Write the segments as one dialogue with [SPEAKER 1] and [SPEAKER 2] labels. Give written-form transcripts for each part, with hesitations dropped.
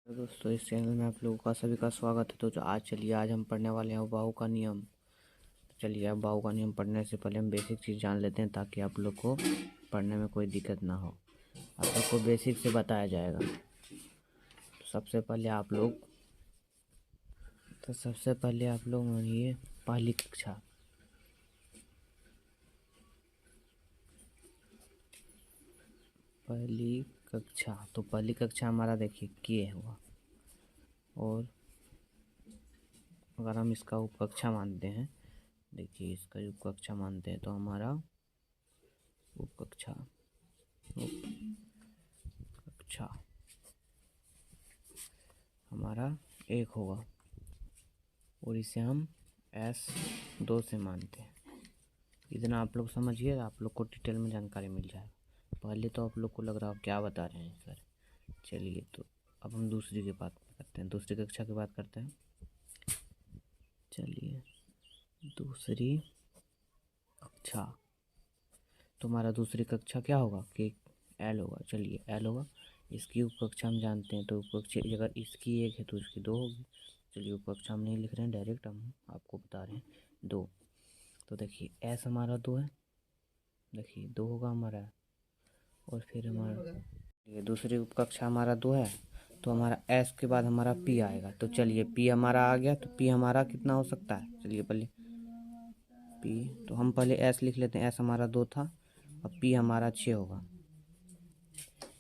[SPEAKER 1] तो दोस्तों, इस चैनल में आप लोगों का सभी का स्वागत है। तो जो आज हम पढ़ने वाले हैं बाहु का नियम। तो चलिए, अब बाहु का नियम पढ़ने से पहले हम बेसिक चीज़ जान लेते हैं ताकि आप लोग को पढ़ने में कोई दिक्कत ना हो। आप लोग को बेसिक से बताया जाएगा। तो सबसे पहले आप लोग मानिए पहली कक्षा। तो पहली कक्षा हमारा देखिए के हुआ, और अगर हम इसका उपकक्षा मानते हैं, देखिए इसका उपकक्षा मानते हैं तो हमारा उपकक्षा हमारा 1 होगा, और इसे हम S2 से मानते हैं। इतना आप लोग समझिए, आप लोग को डिटेल में जानकारी मिल जाएगा। पहले तो आप लोग को लग रहा हो क्या बता रहे हैं सर। चलिए, तो अब हम दूसरी की बात करते हैं, दूसरी कक्षा की बात करते हैं। चलिए, दूसरी कक्षा, तो हमारा दूसरी कक्षा क्या होगा कि L होगा। चलिए, L होगा। इसकी उपकक्षा हम जानते हैं, तो उपकक्षा अगर इसकी 1 है तो इसकी 2 होगी। चलिए, उपकक्षा हम नहीं लिख रहे हैं, डायरेक्ट हम आपको बता रहे हैं 2। तो देखिए S हमारा 2 है, देखिए 2 होगा हमारा। और फिर हमारा ये दूसरी उपकक्षा हमारा 2 है, तो हमारा S के बाद हमारा P आएगा। तो चलिए, P हमारा आ गया, तो P हमारा कितना हो सकता है। चलिए पहले P, तो हम पहले S लिख लेते हैं। S हमारा 2 था, अब P हमारा 6 होगा।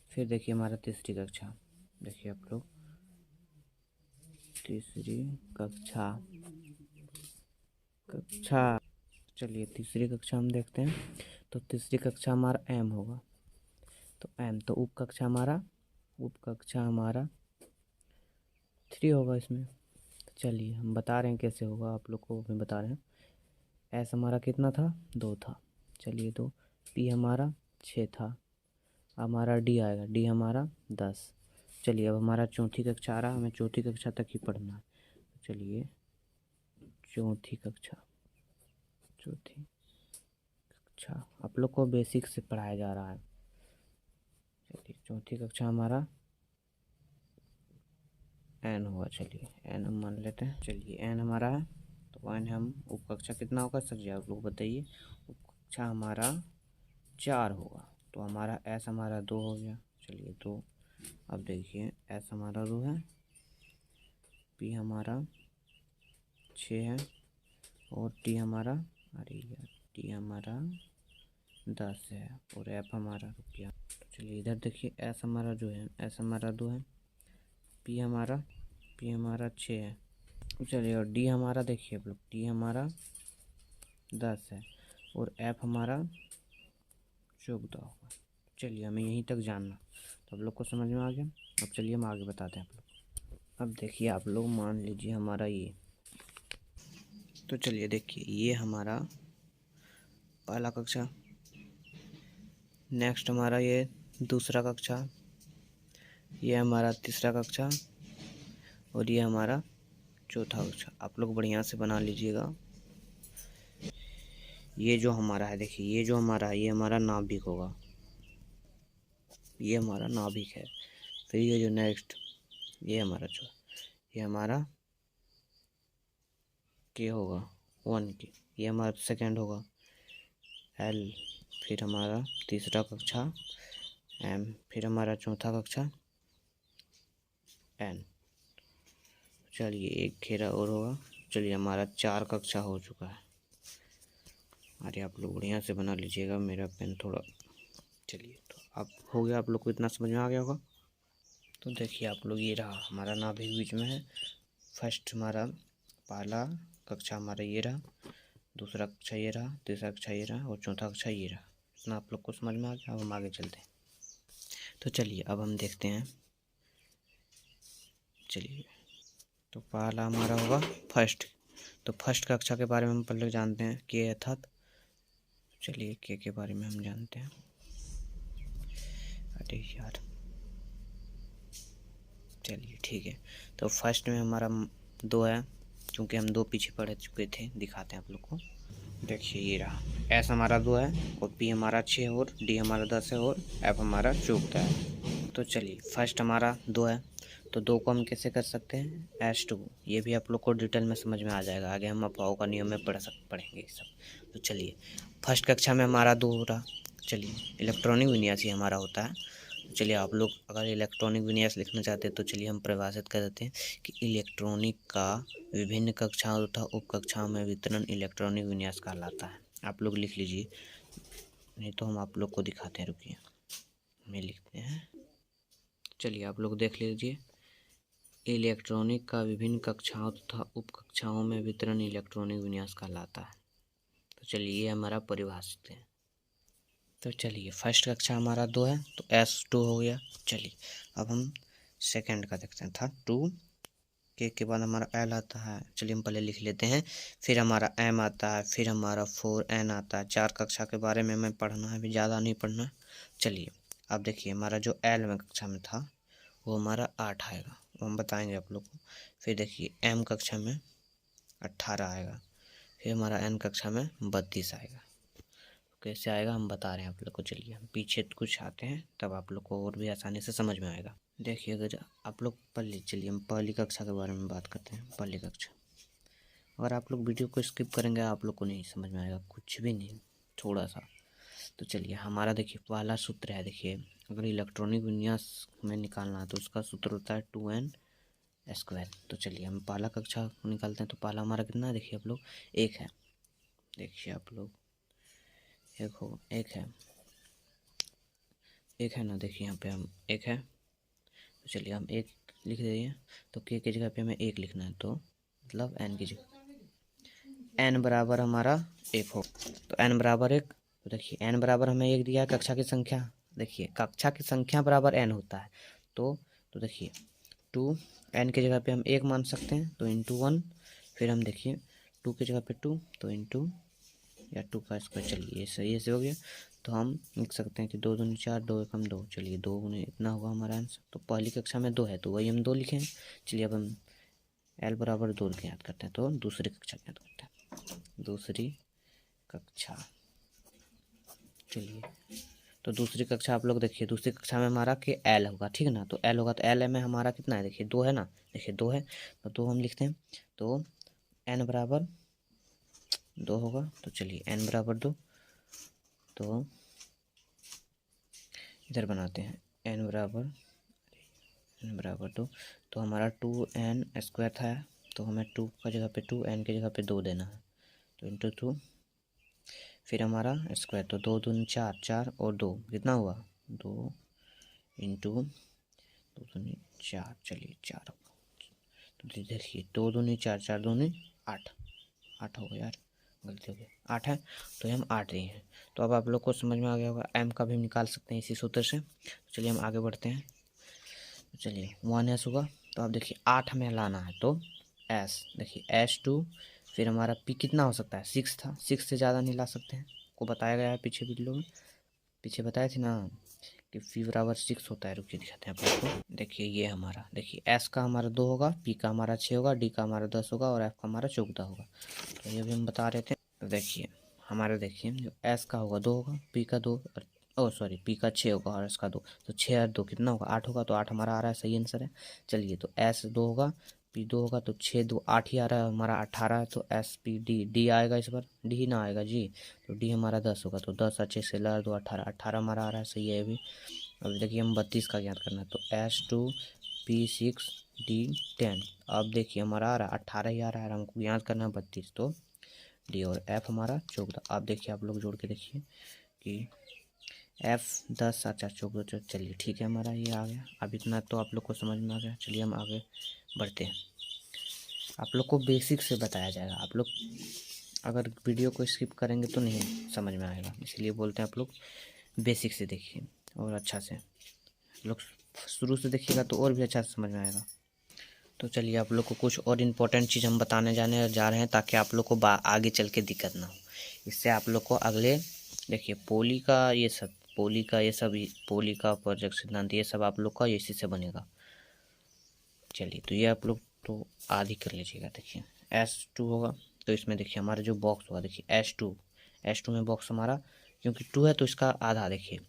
[SPEAKER 1] फिर देखिए हमारा तीसरी कक्षा, देखिए आप लोग तीसरी कक्षा। चलिए, तीसरी कक्षा हम देखते हैं। तो तीसरी कक्षा हमारा M होगा, तो M, तो उपकक्षा हमारा 3 होगा इसमें। तो चलिए, हम बता रहे हैं कैसे होगा, आप लोग को मैं बता रहे हैं। S हमारा कितना था, 2 था। चलिए, तो P हमारा 6 था, हमारा D आएगा, D हमारा 10। चलिए, अब हमारा चौथी कक्षा आ रहा है, हमें चौथी कक्षा तक ही पढ़ना है। चलिए, चौथी कक्षा आप लोग को बेसिक से पढ़ाया जा रहा है। चलिए, चौथी कक्षा हमारा N हुआ। चलिए, N हम मान लेते हैं। चलिए, N हमारा है, तो N हम उपकक्षा कितना होगा सर जी, आप लोग बताइए। उपकक्षा हमारा 4 होगा, तो हमारा S हमारा 2 हो गया। चलिए, 2। अब देखिए, S हमारा 2 है, P हमारा 6 है, और T हमारा, अरे यार, T हमारा 10 है, और F हमारा रुपया। तो चलिए, इधर देखिए S हमारा जो है, S हमारा 2 है, P हमारा 6 है। चलिए, और D हमारा देखिए आप लोग, D हमारा 10 है, और F हमारा 14 होगा। चलिए, हमें यहीं तक जानना, तो आप लोग को समझ में आ गया। अब चलिए हम आगे बताते हैं आप लोग। अब देखिए आप लोग, मान लीजिए हमारा ये, तो चलिए देखिए, ये हमारा पहला कक्षा, नेक्स्ट हमारा ये दूसरा कक्षा, ये हमारा तीसरा कक्षा, और ये हमारा चौथा कक्षा। आप लोग बढ़िया से बना लीजिएगा। ये जो हमारा है, देखिए ये जो हमारा है, ये हमारा नाभिक होगा, ये हमारा नाभिक है। फिर ये जो नेक्स्ट, ये हमारा जो, ये हमारा के होगा 1 के, ये हमारा सेकंड होगा L। फिर हमारा तीसरा कक्षा M, फिर हमारा चौथा कक्षा N। चलिए, एक घेरा और होगा। चलिए, हमारा 4 कक्षा हो चुका है। अरे आप लोग बढ़िया से बना लीजिएगा, मेरा पेन थोड़ा। चलिए, तो अब हो गया, आप लोग को इतना समझ में आ गया होगा। तो देखिए आप लोग, ये रहा हमारा नाभिक बीच में है। फर्स्ट हमारा पहला कक्षा हमारा ये रहा, दूसरा कक्षा ये रहा, तीसरा कक्षा ये रहा, और चौथा कक्षा ये रहा। इतना आप लोग को समझ में आ गया। अब हम आगे चलते हैं। तो चलिए, अब हम देखते हैं। चलिए, तो पहला हमारा होगा फर्स्ट। तो फर्स्ट कक्षा के बारे में हम पहले जानते हैं के अर्थात। चलिए, के बारे में हम जानते हैं। अरे यार, चलिए ठीक है। तो फर्स्ट में हमारा 2 है, क्योंकि हम 2 पीछे पढ़ चुके थे। दिखाते हैं आप लोग को। देखिए, ये रहा, S हमारा 2 है, और P हमारा 6, और D हमारा 10 है, और F हमारा 14 है। तो चलिए, फर्स्ट हमारा 2 है, तो 2 को हम कैसे कर सकते हैं S2। ये भी आप लोग को डिटेल में समझ में आ जाएगा, आगे हम अफवाहों का नियम में पढ़ेंगे ये सब। तो चलिए फर्स्ट कक्षा में हमारा 2 हो रहा। चलिए इलेक्ट्रॉनिक विन्यास ही हमारा होता है। तो चलिए आप लोग अगर इलेक्ट्रॉनिक विन्यास लिखना चाहते हैं तो चलिए हम परिभाषित कर देते हैं कि इलेक्ट्रॉनिक का विभिन्न कक्षाओं तथा उप कक्षाओं में वितरण इलेक्ट्रॉनिक विन्यास कहलाता है। आप लोग लिख लीजिए, नहीं तो हम आप लोग को दिखाते हैं, रुकिए हमें लिखते हैं। चलिए आप लोग देख लीजिए, इलेक्ट्रॉनिक का विभिन्न कक्षाओं तथा उप कक्षाओं में वितरण इलेक्ट्रॉनिक विन्यास कहलाता है। तो चलिए ये हमारा परिभाषित है। तो चलिए फर्स्ट कक्षा हमारा 2 है तो S2 हो गया। चलिए अब हम सेकंड का देखते हैं। था 2 के बाद हमारा L आता है। चलिए हम पहले लिख लेते हैं, फिर हमारा M आता है, फिर हमारा 4N आता है। 4 कक्षा के बारे में हमें पढ़ना है, भी ज़्यादा नहीं पढ़ना। चलिए अब देखिए हमारा जो L में कक्षा में था वो हमारा 8 आएगा, वो हम बताएंगे आप लोग को। फिर देखिए M कक्षा में 18 आएगा, फिर हमारा N कक्षा में 32 आएगा। कैसे आएगा हम बता रहे हैं आप लोग को। चलिए हम पीछे कुछ आते हैं तब आप लोग को और भी आसानी से समझ में आएगा। देखिए अगर आप लोग चलिए हम पहली कक्षा के बारे में बात करते हैं। पहली कक्षा, अगर आप लोग वीडियो को स्किप करेंगे आप लोग को नहीं समझ में आएगा, कुछ भी नहीं, थोड़ा सा। तो चलिए हमारा देखिए पहला सूत्र है, देखिए अगर इलेक्ट्रॉनिक विन्यास में निकालना है तो उसका सूत्र होता है 2n²। तो चलिए हम पहला कक्षा निकालते हैं। तो पहला हमारा कितना है देखिए आप लोग, 1 है। देखिए आप लोग एक है ना, देखिए यहाँ पे हम 1 है। तो चलिए हम 1 लिख देंगे। तो k की जगह पे हमें 1 लिखना है, तो मतलब n की जगह n बराबर हमारा 1 हो। तो n बराबर 1, तो देखिए n बराबर हमें 1 दिया है कक्षा की संख्या। देखिए कक्षा की संख्या बराबर n होता है। तो देखिए 2 n की जगह पे हम 1 मान सकते हैं, तो इंटू 1। फिर हम देखिए 2 की जगह पे 2, तो इंटू या 2 का स्क्वायर। चलिए ये सही ऐसे हो गया। तो हम लिख सकते हैं कि 2 दूनी 4, 2 एकम 2। चलिए 2 गुने इतना होगा हमारा आंसर। तो पहली कक्षा में 2 है तो वही हम 2 लिखें। चलिए अब हम L बराबर 2 की याद करते हैं, तो दूसरी कक्षा की याद करते हैं। दूसरी कक्षा, चलिए तो दूसरी कक्षा आप लोग देखिए, दूसरी कक्षा में हमारा के L होगा, ठीक है ना। तो L होगा तो L में हमारा कितना है देखिए 2 है ना, देखिए 2 है तो 2 हम लिखते हैं। तो n बराबर 2 होगा। तो चलिए n बराबर 2, तो इधर बनाते हैं n बराबर 2। तो हमारा 2n² था, तो हमें 2 का जगह पे 2, n की जगह पे 2 देना है, तो इंटू 2। फिर हमारा स्क्वायर, तो 2 दूनी 4, 4 और 2 कितना हुआ 2 इंटू 2 दूनी 4, चलिए 4 होगा। तो देखिए 2 दूनी 4, 4 दूनी 8, 8 हो गया यार, गलती हो गई, 8 है तो हम 8 दिए हैं। तो अब आप लोग को समझ में आ गया होगा, m का भी निकाल सकते हैं इसी सूत्र से। तो चलिए हम आगे बढ़ते हैं। तो चलिए 1s होगा। तो अब देखिए 8 हमें लाना है, तो s, देखिए S2। फिर हमारा p कितना हो सकता है 6 था, 6 से ज़्यादा नहीं ला सकते हैं, को बताया गया है पीछे वीडियो में, पीछे बताए थे ना कि p बराबर 6 होता है। रुकिए दिखाते हैं आप लोग को। देखिए ये हमारा, देखिए s का हमारा 2 होगा, p का हमारा 6 होगा, d का हमारा 10 होगा और f का हमारा 14 होगा। तो ये भी हम बता रहे थे। तो देखिए हमारा, देखिए जो s का होगा 2 होगा, p का 2, सॉरी p का 6 होगा और s का 2, तो 6 और 2 कितना होगा 8 होगा। तो 8 हमारा आ रहा है, सही आंसर है। चलिए तो s 2 होगा, p 2 होगा, तो 6 2 8 ही आ रहा है हमारा, 18 है। तो s p d आएगा, इस बार d ही ना आएगा जी, तो d हमारा 10 होगा। तो 10 अच्छे से ला 2, 18, 18 हमारा आ रहा है, सही है अभी। अब देखिए हम 32 का याद करना है, तो S2 P6 D10। अब देखिए हमारा आ रहा है 18 ही आ रहा है, हमको याद करना है 32, तो डी और F हमारा 14। अब देखिए आप लोग जोड़ के देखिए कि F 10 अच्छा 14। चलिए ठीक है, हमारा ये आ गया। अब इतना तो आप लोग को समझ में आ गया। चलिए हम आगे बढ़ते हैं। आप लोग को बेसिक से बताया जाएगा, आप लोग अगर वीडियो को स्किप करेंगे तो नहीं समझ में आएगा, इसलिए बोलते हैं आप लोग बेसिक से देखिए और अच्छा से। लोग शुरू से देखिएगा तो और भी अच्छा से समझ में आएगा। तो चलिए आप लोग को कुछ और इम्पोर्टेंट चीज़ हम बताने जा रहे हैं, ताकि आप लोग को आगे चल के दिक्कत ना हो। इससे आप लोग को अगले, देखिए पोली का ये सब, पोली का प्रोजेक्ट सिद्धांत, ये सब आप लोग का इसी से बनेगा। चलिए तो ये आप लोग तो आधी कर लीजिएगा। देखिए S2 होगा, तो इसमें देखिए हमारा जो बॉक्स होगा, देखिए S2 में बॉक्स हमारा क्योंकि 2 है तो इसका आधा, देखिए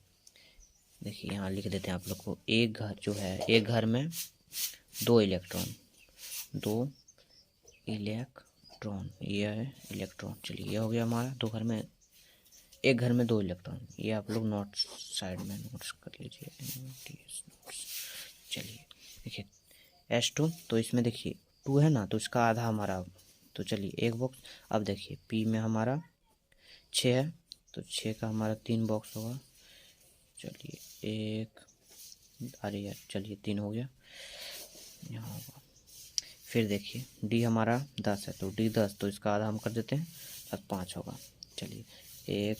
[SPEAKER 1] यहाँ लिख देते हैं आप लोग को। एक घर जो है, एक घर में 2 इलेक्ट्रॉन, 2 इलेक्ट्रॉन, ये है इलेक्ट्रॉन। चलिए ये हो गया हमारा। दो घर में, एक घर में 2 इलेक्ट्रॉन। ये आप लोग नोट्स साइड में नोट्स कर लीजिए, नोट्स। चलिए देखिए H2, तो इसमें देखिए 2 है ना, तो इसका आधा हमारा, तो चलिए एक बॉक्स। अब देखिए P में हमारा 6 है, तो 6 का हमारा 3 बॉक्स होगा। चलिए एक, अरे यार चलिए 3 हो गया यहाँ होगा। फिर देखिए D हमारा 10 है, तो D 10, तो इसका आधा हम कर देते हैं, अब 5 होगा। चलिए 1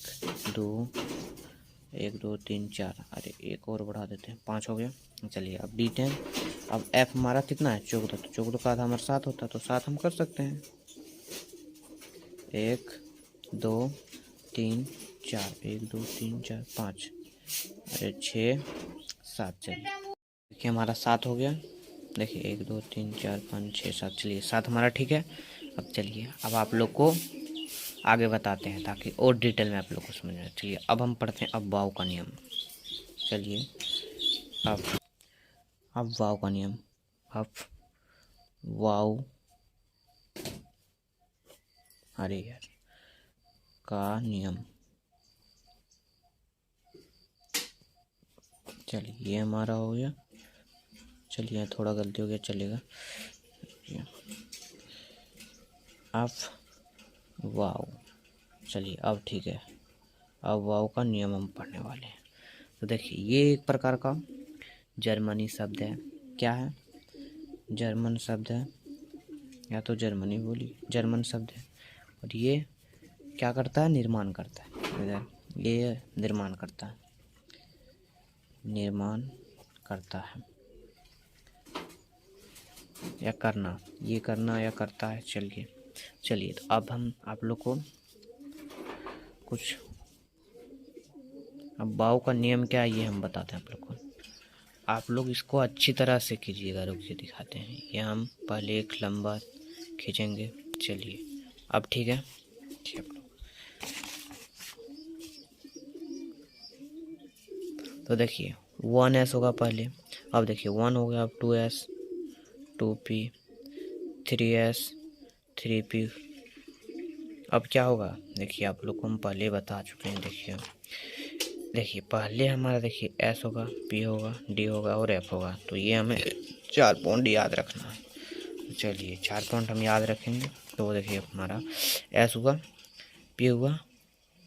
[SPEAKER 1] 2 1 2 3 4, अरे एक और बढ़ा देते हैं, 5 हो गया। चलिए अब D10। अब F हमारा कितना है, 14, तो 14 का आधा हमारा 7 होता है, तो 7 हम कर सकते हैं। 1 2 3 4, 1 2 3 4 5, अरे 6 7। चलिए देखिए हमारा 7 हो गया। देखिए 1 2 3 4 5 6 7, चलिए 7 हमारा ठीक है। अब चलिए अब आप लोग को आगे बताते हैं ताकि और डिटेल में आप लोग को समझ में आए। चलिए अब हम पढ़ते हैं अब वाव का नियम। चलिए अब वाव का नियम, अब वाव, अरे यार, का नियम। चलिए ये हमारा हो गया। चलिए थोड़ा गलती हो गया, चलेगा। अब वाव, चलिए अब ठीक है, अब वाव का नियम हम पढ़ने वाले हैं। तो देखिए ये एक प्रकार का जर्मनी शब्द है। क्या है, जर्मन शब्द है, या तो जर्मनी बोली, जर्मन शब्द है। और ये क्या करता है, निर्माण करता है। इधर ये निर्माण करता है, निर्माण करता है या करना, ये करना या करता है। चलिए तो अब हम आप लोग को कुछ, अब वाव का नियम क्या है ये हम बताते हैं आप लोग को। आप लोग इसको अच्छी तरह से कीजिएगा, रुकिए दिखाते हैं। ये हम पहले एक लंबा खींचेंगे। चलिए अब ठीक है। तो देखिए 1s होगा पहले, अब देखिए 1 हो गया, अब 2s 2p, 3s 3p। अब क्या होगा, देखिए आप लोग को हम पहले बता चुके हैं। देखिए पहले हमारा देखिए S होगा, P होगा, D होगा और F होगा। तो ये हमें 4 पॉइंट याद रखना है। चलिए 4 पॉइंट हम याद रखेंगे। तो देखिए हमारा S हुआ, P हुआ,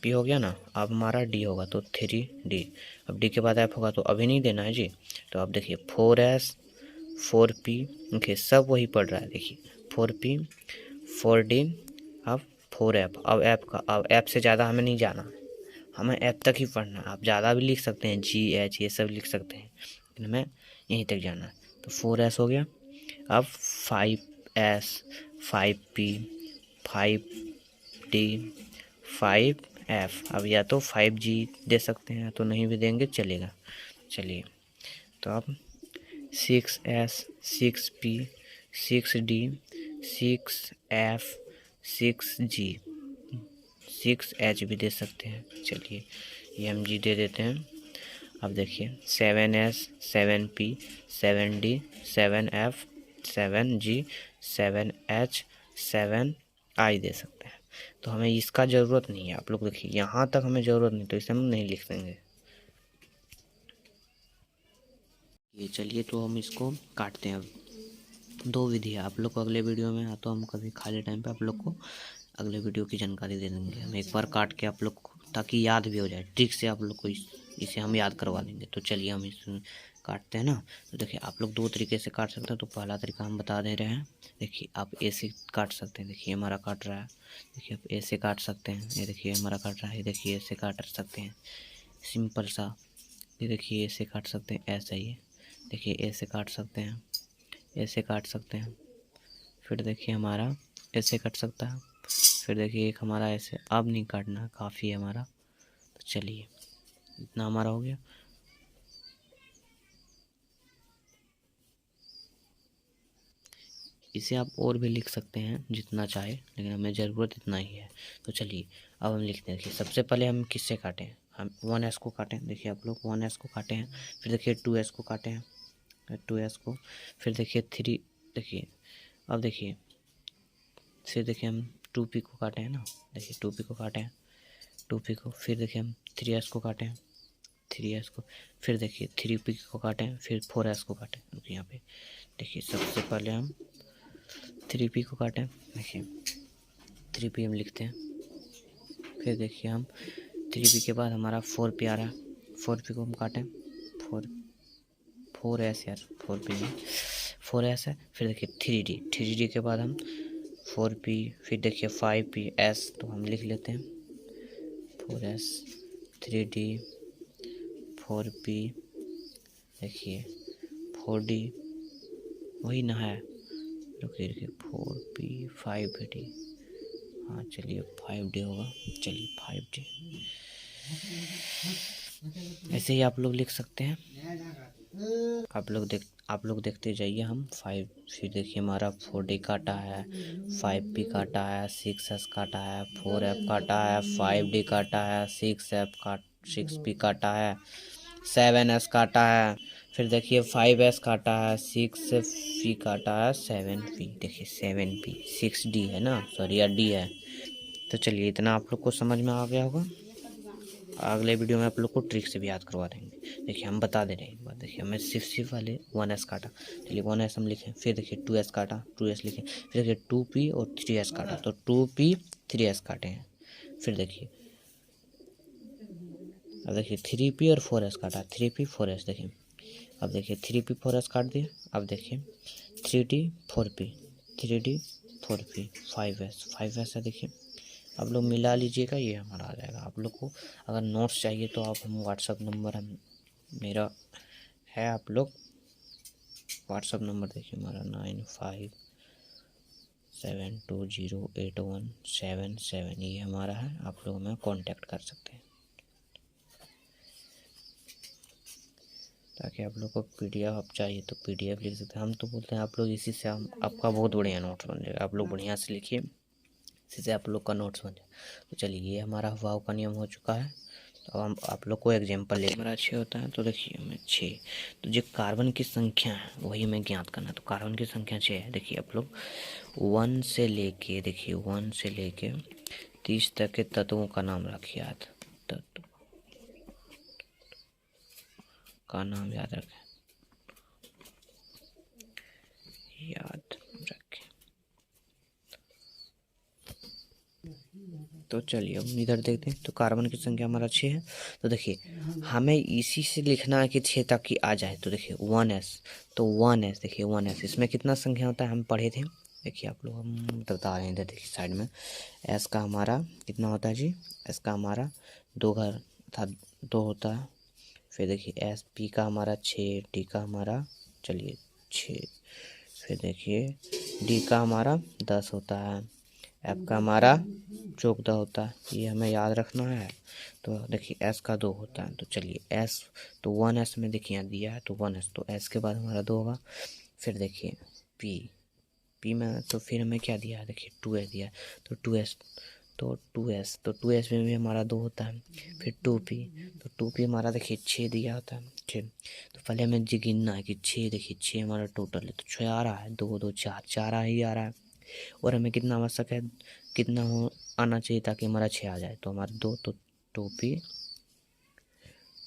[SPEAKER 1] P हो गया ना। अब हमारा D होगा, तो 3D। अब D के बाद F होगा, तो अभी नहीं देना है जी। तो अब देखिए 4S 4P, देखिए सब वही पढ़ रहा है। देखिए 4P 4D, अब 4F। अब F का, अब F से ज़्यादा हमें नहीं जाना, हमें F तक ही पढ़ना है। आप ज़्यादा भी लिख सकते हैं, GH ये सब लिख सकते हैं, लेकिन हमें यहीं तक जाना है। तो 4S हो गया। अब 5S 5P 5D 5F। अब या तो 5G दे सकते हैं, तो नहीं भी देंगे चलेगा। चलिए तो अब 6S 6P 6D 6F 6G 6H भी दे सकते हैं। चलिए ये हम G दे देते हैं। अब देखिए 7S 7P 7D 7F 7G 7H 7I दे सकते हैं। तो हमें इसका ज़रूरत नहीं है। आप लोग देखिए यहाँ तक हमें ज़रूरत नहीं, तो इसे हम नहीं लिख देंगे। ये चलिए तो हम इसको काटते हैं। अब 2 विधि है, आप लोग को अगले वीडियो में, या तो हम कभी खाली टाइम पे आप लोग को अगले वीडियो की जानकारी दे देंगे। हम एक बार काट के आप लोग को, ताकि याद भी हो जाए, ट्रिक से आप लोग को इसे हम याद करवा देंगे। तो चलिए हम इसे काटते हैं ना। तो देखिए आप लोग 2 तरीके से काट सकते हैं। तो पहला तरीका हम बता दे रहे हैं। देखिए आप ए से काट सकते हैं, देखिए हमारा काट रहा है। देखिए आप ए से काट सकते हैं, ये देखिए हमारा काट रहा है। ये देखिए ए से काट सकते हैं, सिंपल सा। ये देखिए ए से काट सकते हैं, ऐसा ही है। देखिए ए से काट सकते हैं, ऐसे काट सकते हैं। फिर देखिए हमारा ऐसे कट सकता है। फिर देखिए एक हमारा ऐसे, अब नहीं काटना, काफ़ी है हमारा। तो चलिए इतना हमारा हो गया। इसे आप और भी लिख सकते हैं जितना चाहे, लेकिन हमें ज़रूरत इतना ही है। तो चलिए अब हम लिखते हैं। देखिए सबसे पहले हम किससे काटें, हम 1S को काटें। देखिए आप लोग 1S को काटे हैं, फिर देखिए 2S को काटे हैं, 2s को, फिर देखिए 3, देखिए अब देखिए फिर देखिए हम 2p को काटे हैं ना, देखिए 2p को काटे हैं 2p को, फिर देखिए हम 3s को काटे हैं 3s को, फिर देखिए 3p को काटे हैं, फिर 4s को काटे हैं। यहाँ पे देखिए सबसे पहले हम 3p को काटें, देखिए 3p हम लिखते हैं, फिर देखिए हम 3p के बाद हमारा 4p आ रहा है, 4p को हम काटें 4s यार 4p में 4s है, फिर देखिए 3d के बाद हम 4p, फिर देखिए 5ps, तो हम लिख लेते हैं 4s 3d 4p, देखिए 4d वही ना है, रुकिए 4p 5d, हाँ चलिए 5d होगा, चलिए 5d ऐसे ही आप लोग लिख सकते हैं। आप लोग देखते जाइए हम 5, फिर देखिए हमारा 4d काटा है, 5p काटा है, 6s काटा है, 4f काटा है, 5d काटा है, 6p काटा है, 7s काटा है, फिर देखिए 5s काटा है, 6p काटा है, 7p, देखिए 7p 6d है ना, सॉरी d है। तो चलिए इतना आप लोग को समझ में आ गया होगा। अगले वीडियो में आप लोग को ट्रिक से भी याद करवा देंगे। देखिए हम बता दे रहे हैं एक बार, देखिए हमें सिर्फ वाले 1s काटा, चलिए 1s हम लिखें, फिर देखिए 2s काटा 2s लिखें, फिर देखिए 2p और 3s काटा, तो 2p 3s काटे हैं, फिर देखिए अब देखिए 3p और 4s काटा, 3p 4s, देखिए अब देखिए 3p 4s काट दिए, अब देखिए 3d 4p 3d 4p 5s है, देखिए आप लोग मिला लीजिएगा, ये हमारा आ जाएगा। आप लोग को अगर नोट्स चाहिए तो आप हम व्हाट्सअप नंबर मेरा है, आप लोग व्हाट्सअप नंबर देखिए हमारा 9572081777, ये हमारा है, आप लोग हमें कांटेक्ट कर सकते हैं, ताकि आप लोग को PDF आप चाहिए तो PDF लिख सकते हैं। हम तो बोलते हैं आप लोग इसी से हम आपका बहुत बढ़िया नोट्स बन जाएगा, आप लोग बढ़िया से लिखिए, इसी से आप लोग का नोट्स बन जाए। तो चलिए ये हमारा वाव का नियम हो चुका है। तो हम आप लोग को एग्जाम्पल ले, हमारा 6 होता है, तो देखिए हमें 6, तो जो कार्बन की संख्या है वही हमें ज्ञात करना है। तो कार्बन की संख्या 6 है, देखिए आप लोग 1 से लेके, देखिए 1 से लेके 30 तक के तत्वों का नाम रखिए, याद तत्व का नाम याद रखें, याद रखें। तो चलिए अब इधर देखते हैं, तो कार्बन की संख्या हमारा 6 है, तो देखिए हमें इसी से लिखना है कि 6 तक की आ जाए, तो देखिए 1s, तो 1s देखिए 1s, इसमें कितना संख्या होता है हम पढ़े थे, देखिए आप लोग हम बता रहे हैं इधर, देखिए साइड में s का हमारा कितना होता है जी, s का हमारा 2 घर था 2 होता है, फिर देखिए p का हमारा 6, d का हमारा चलिए 6, फिर देखिए d का हमारा 10 होता है, f का हमारा 14 होता है, ये हमें याद रखना है। तो देखिए s का 2 होता है, तो चलिए s, तो 1s में देखिए यहाँ दिया है, तो 1s, तो s के बाद हमारा 2 होगा, फिर देखिए p में, तो फिर हमें क्या दिया है, देखिए 2s दिया है, तो 2s, तो 2s में भी हमारा 2 होता है, फिर 2p, तो 2p हमारा देखिए 6 दिया होता है 6, तो पहले हमें जी गिनना है कि 6, देखिए 6 हमारा टोटल है, तो 6 आ रहा है, 2 2 4 4 ही आ रहा है, और हमें कितना आवश्यक है, कितना हो आना चाहिए ताकि हमारा 6 आ जाए, तो हमारा 2, तो 2p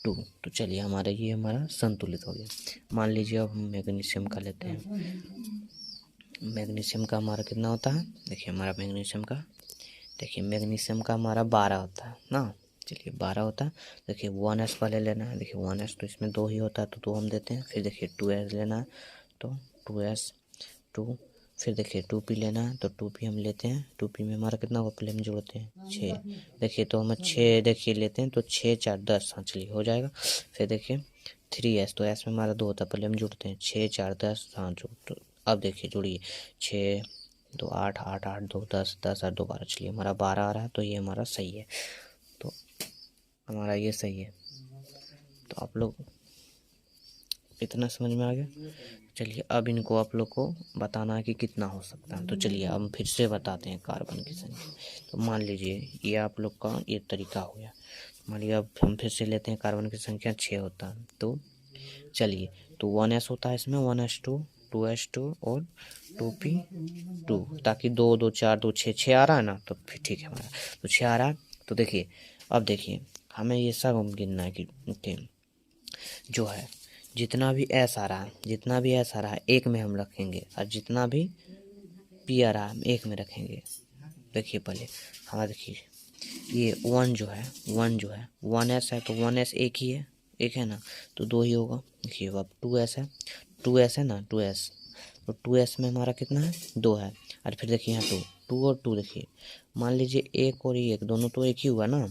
[SPEAKER 1] 2, तो चलिए हमारा ये हमारा संतुलित हो गया। मान लीजिए अब हम मैग्नीशियम का लेते हैं, मैग्नीशियम का हमारा कितना होता है, देखिए हमारा मैग्नीशियम का, देखिए मैग्नीशियम का हमारा 12 होता है ना, चलिए 12 होता है, देखिए 1s पहले लेना है, देखिए 1s तो इसमें 2 ही होता है, तो 2 हम देते हैं, फिर देखिए 2s लेना है, तो 2s 2, फिर देखिए 2p लेना है, तो 2p हम लेते हैं, 2p में हमारा कितना होगा, पहले हम जोड़ते हैं 6, देखिए तो हम 6 देखिए लेते हैं, तो 6 4 10, हाँ चलिए हो जाएगा, फिर देखिए 3s, तो s में हमारा 2 होता है, पहले हम जोड़ते हैं 6 4 10, हाँ जो, तो अब देखिए जोड़िए 6 2 8 8 8 2 10 10 8 2 12, चलिए हमारा 12 आ रहा है, तो ये हमारा सही है, तो हमारा ये सही है। तो आप लोग इतना समझ में आ गया। चलिए अब इनको आप लोग को बताना है कि कितना हो सकता है, तो चलिए हम फिर से बताते हैं कार्बन की संख्या। तो मान लीजिए ये आप लोग का ये तरीका हो गया, मान लीजिए अब हम फिर से लेते हैं, कार्बन की संख्या 6 होता है, तो चलिए तो 1s होता है इसमें, 1s2, 2s2 और 2p2, ताकि 2 2 4 2 6 6 आ रहा है ना, तो फिर ठीक है हमारा, तो 6 आ रहा है। तो देखिए अब देखिए हमें ये सब गिनना है कि जो है जितना भी s आ रहा है, जितना भी s आ रहा है एक में हम रखेंगे, और जितना भी p आ रहा है हम एक में रखेंगे। देखिए पहले हमारा देखिए ये 1 जो है 1s है, तो 1s एक ही है, एक है ना, तो 2 ही होगा। देखिए अब 2s है, 2s है ना, 2s, तो 2s में हमारा कितना है, 2 है। और फिर देखिए यहाँ 2 और 2, देखिए मान लीजिए 1 और 1 दोनों तो एक ही हुआ ना,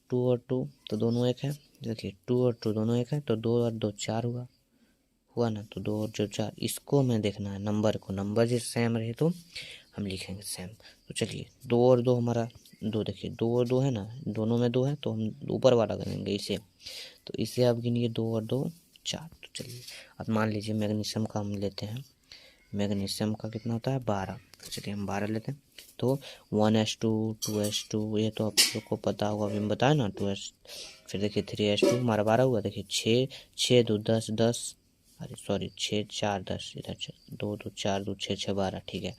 [SPEAKER 1] 2 और 2 तो दोनों एक है। देखिए 2 और 2 दोनों एक है, तो 2 और 2 4 हुआ ना, तो 2 और 2 4, इसको हमें देखना है नंबर को, नंबर जो सेम रहे तो हम लिखेंगे सेम। तो चलिए 2 और 2 हमारा 2, देखिए 2 और 2 है ना, दोनों में 2 है, तो हम ऊपर वाला करेंगे इसे, तो इसे आप गिनिए 2 और 2 4। तो चलिए अब मान लीजिए मैग्नीशियम का हम लेते हैं, मैग्नीशियम का कितना होता है 12, तो चलिए हम 12 लेते हैं। तो 1s2 2s2 ये तो आप लोग को पता होगा, अभी हम बताए ना 2s, फिर देखिए 3s2 हमारा 12 हुआ। देखिए 6 6 2 10 10, अरे सॉरी 6 4 10, इधर 2 2 4 2 6 6 12, ठीक है।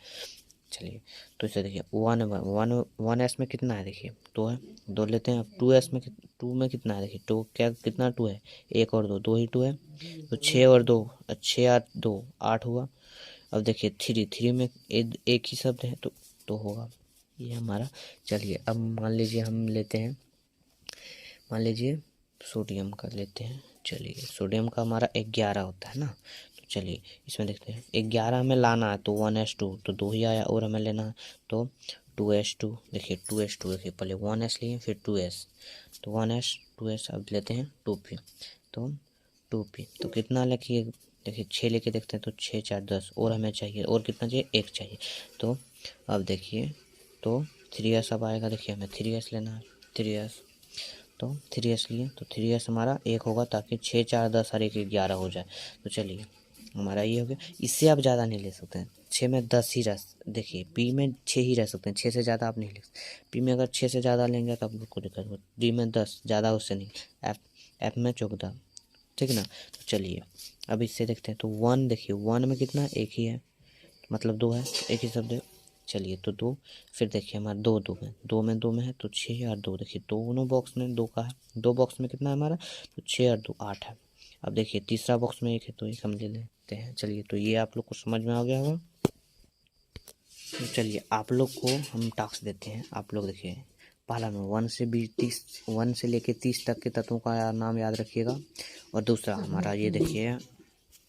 [SPEAKER 1] चलिए तो इसे देखिए 1s में कितना है, देखिए 2 है, 2 लेते हैं। अब 2s में 2 में कितना है, देखिए 2 क्या कितना 2 है, 1 और 2 2 ही 2 है, तो 6 और 2 6 8 2 8 हुआ। अब देखिए 3 में एक ही शब्द है, तो होगा ये हमारा। चलिए अब मान लीजिए हम लेते हैं, मान लीजिए सोडियम का लेते हैं। चलिए सोडियम का हमारा 11 होता है ना, तो चलिए इसमें देखते हैं 11 हमें लाना है, तो 1s2 तो 2 ही आया, और हमें लेना है तो 2s2। देखिए 2s2, देखिए पहले 1s लिए फिर 2s, तो 1s 2s, अब लेते हैं 2p, तो 2p तो कितना लिखिए, देखिए 6 लेके देखते हैं, तो 6 4 10, और हमें चाहिए, और कितना चाहिए 1 चाहिए। तो अब देखिए तो 3s अब आएगा, देखिए हमें 3s लेना है, 3s, तो 3s लिए, तो 3s हमारा 1 होगा, ताकि 6 4 10 और 1 11 हो जाए। तो चलिए हमारा ये हो गया, इससे आप ज़्यादा नहीं ले सकते हैं, 6 में 10 ही रह, देखिए पी में 6 ही रह सकते हैं, 6 से ज़्यादा आप नहीं ले सकते। पी में अगर 6 से ज़्यादा लेंगे तो आप लोग को दिक्कत होगी, डी में 10 ज़्यादा उससे नहीं, एफ में 14, ठीक है ना। तो चलिए अब इससे देखते हैं, तो 1 देखिए 1 में कितना एक ही है, मतलब 2 है, एक ही शब्द है। चलिए तो 2, फिर देखिए हमारा 2 2 में 2 में है, तो 6 और 2, देखिए दोनों बॉक्स में 2 का है, 2 बॉक्स में कितना है हमारा, तो 6 और 2 8 है। अब देखिए तीसरा बॉक्स में 1 है, तो एक हम ले लेते हैं। चलिए तो ये आप लोग को समझ में आ गया होगा। तो चलिए आप लोग को हम टास्क देते हैं, आप लोग देखिए पहला में 1 से 30, 1 से लेके 30 तक के तत्वों का नाम याद रखिएगा, और दूसरा हमारा ये देखिए,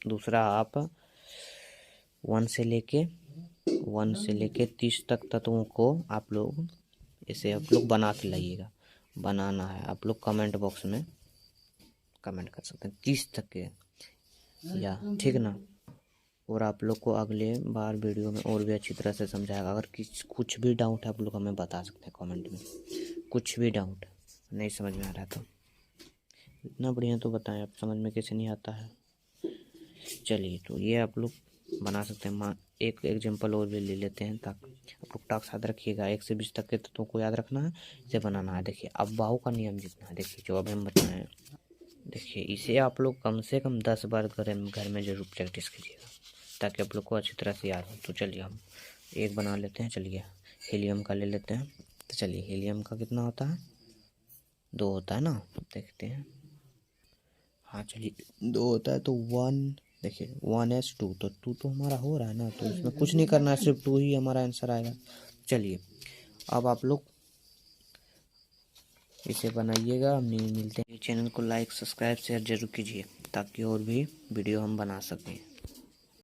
[SPEAKER 1] दूसरा आप 1 से लेके 30 तक तत्वों को आप लोग इसे आप लोग बना के लाइएगा, बनाना है आप लोग कमेंट बॉक्स में कमेंट कर सकते हैं 30 तक के, या ठीक ना। और आप लोग को अगले बार वीडियो में और भी अच्छी तरह से समझाएगा। अगर कुछ भी डाउट है आप लोग हमें बता सकते हैं कमेंट में, कुछ भी डाउट नहीं समझ में आ रहा तो इतना बढ़िया तो बताएं, आप समझ में कैसे नहीं आता है। चलिए तो ये आप लोग बना सकते हैं। एक एग्जांपल और भी ले लेते हैं, ताकि आप लोग टास्क याद रखिएगा, 1 से 20 तक के तत्वों को याद रखना है, इसे बनाना है। देखिए अब बाहु का नियम जितना है, देखिए जो अभी हम बताएं, देखिए इसे आप लोग कम से कम 10 बार घर में जरूर प्रैक्टिस कीजिएगा, ताकि आप लोग को अच्छी तरह से याद हो। तो चलिए हम एक बना लेते हैं, चलिए हीलियम का ले लेते हैं। तो चलिए हीलियम का कितना होता है, 2 होता है ना, देखते हैं। हाँ चलिए 2 होता है, तो 1 देखिए 1s2, तो 2 तो हमारा हो रहा है ना, तो इसमें कुछ नहीं करना है, सिर्फ 2 ही हमारा आंसर आएगा। चलिए अब आप लोग इसे बनाइएगा, हम मिलते हैं। चैनल को लाइक सब्सक्राइब शेयर जरूर कीजिए, ताकि और भी वीडियो हम बना सकें।